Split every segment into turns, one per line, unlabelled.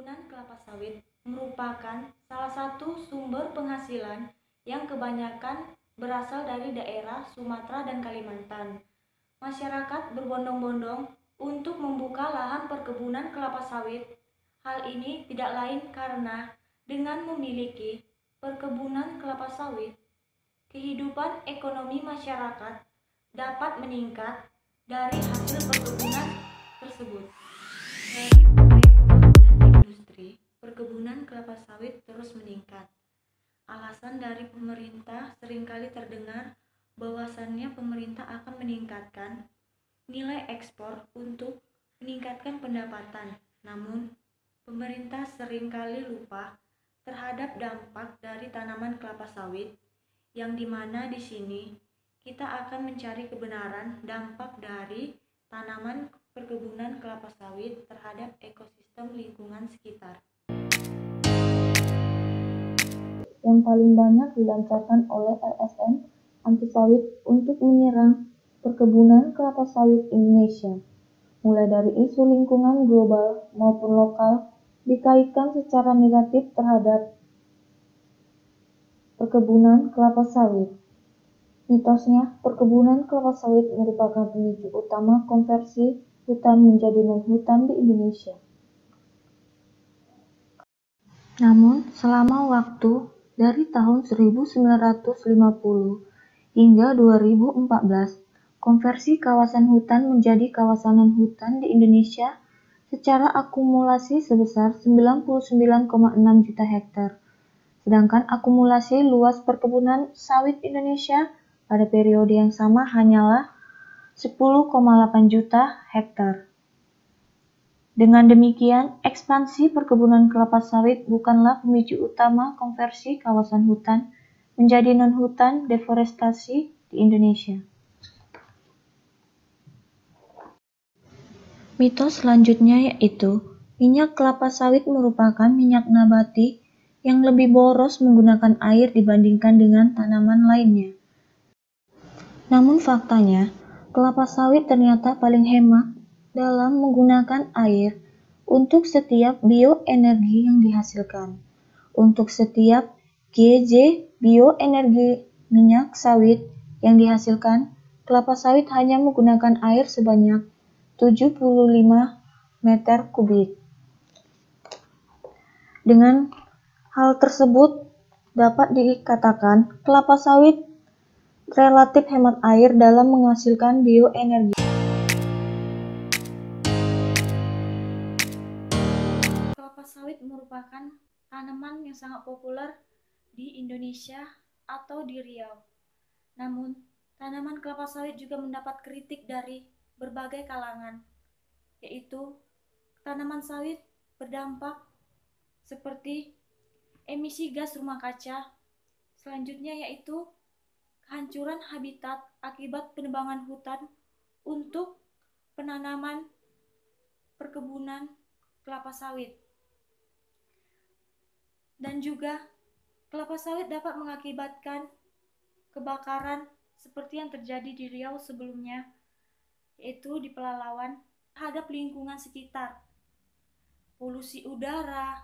Perkebunan kelapa sawit merupakan salah satu sumber penghasilan yang kebanyakan berasal dari daerah Sumatera dan Kalimantan. Masyarakat berbondong-bondong untuk membuka lahan perkebunan kelapa sawit. Hal ini tidak lain karena dengan memiliki perkebunan kelapa sawit, kehidupan ekonomi masyarakat dapat meningkat dari hasil perkebunan tersebut. Dari proyek pembangunan industri, perkebunan kelapa sawit terus meningkat. Alasan dari pemerintah seringkali terdengar bahwasannya pemerintah akan meningkatkan nilai ekspor untuk meningkatkan pendapatan. Namun, pemerintah seringkali lupa terhadap dampak dari tanaman kelapa sawit, yang dimana di sini kita akan mencari kebenaran dampak dari tanaman perkebunan kelapa sawit terhadap ekosistem lingkungan sekitar.
Yang paling banyak dilancarkan oleh LSM anti sawit untuk menyerang perkebunan kelapa sawit Indonesia, mulai dari isu lingkungan global maupun lokal, dikaitkan secara negatif terhadap perkebunan kelapa sawit. Mitosnya, perkebunan kelapa sawit merupakan pemicu utama konversi hutan menjadi non-hutan di Indonesia. Namun, selama waktu dari tahun 1950 hingga 2014, konversi kawasan hutan menjadi kawasan non-hutan di Indonesia secara akumulasi sebesar 99,6 juta hektar. Sedangkan akumulasi luas perkebunan sawit Indonesia pada periode yang sama hanyalah 10,8 juta hektar. Dengan demikian, ekspansi perkebunan kelapa sawit bukanlah pemicu utama konversi kawasan hutan menjadi non-hutan deforestasi di Indonesia. Mitos selanjutnya yaitu, minyak kelapa sawit merupakan minyak nabati yang lebih boros menggunakan air dibandingkan dengan tanaman lainnya. Namun faktanya, kelapa sawit ternyata paling hemat dalam menggunakan air untuk setiap bioenergi yang dihasilkan. Untuk setiap GJ bioenergi minyak sawit yang dihasilkan, kelapa sawit hanya menggunakan air sebanyak 75 meter kubik. Dengan hal tersebut dapat dikatakan kelapa sawit relatif hemat air dalam menghasilkan bioenergi.
Kelapa sawit merupakan tanaman yang sangat populer di Indonesia atau di Riau. Namun, tanaman kelapa sawit juga mendapat kritik dari berbagai kalangan, yaitu tanaman sawit berdampak seperti emisi gas rumah kaca. Selanjutnya yaitu kehancuran habitat akibat penebangan hutan untuk penanaman perkebunan kelapa sawit. Dan juga kelapa sawit dapat mengakibatkan kebakaran seperti yang terjadi di Riau sebelumnya, yaitu di Pelalawan, terhadap lingkungan sekitar. Polusi udara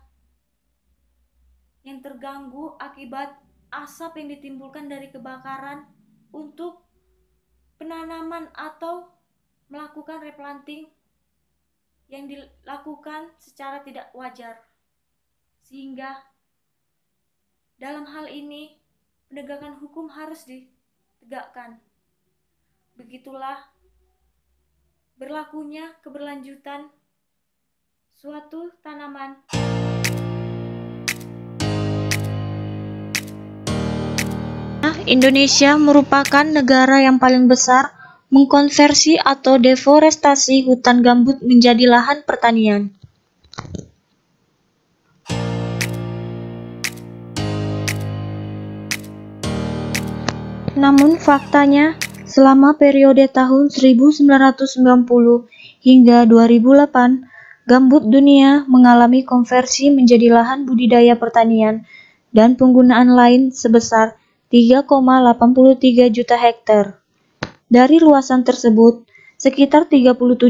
yang terganggu akibat asap yang ditimbulkan dari kebakaran untuk penanaman atau melakukan replanting yang dilakukan secara tidak wajar. Sehingga dalam hal ini penegakan hukum harus ditegakkan. Begitulah berlakunya keberlanjutan suatu tanaman.
Indonesia merupakan negara yang paling besar mengkonversi atau deforestasi hutan gambut menjadi lahan pertanian. Namun faktanya, selama periode tahun 1990 hingga 2008, gambut dunia mengalami konversi menjadi lahan budidaya pertanian dan penggunaan lain sebesar 3,83 juta hektar. Dari luasan tersebut, sekitar 37%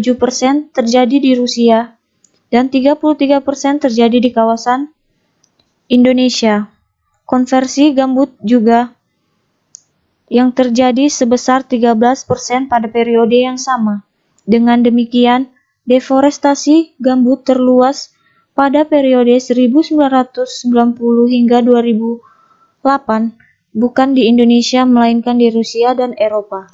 terjadi di Rusia, dan 33% terjadi di kawasan Indonesia. Konversi gambut juga yang terjadi sebesar 13% pada periode yang sama. Dengan demikian, deforestasi gambut terluas pada periode 1990 hingga 2008 bukan di Indonesia melainkan di Rusia dan Eropa.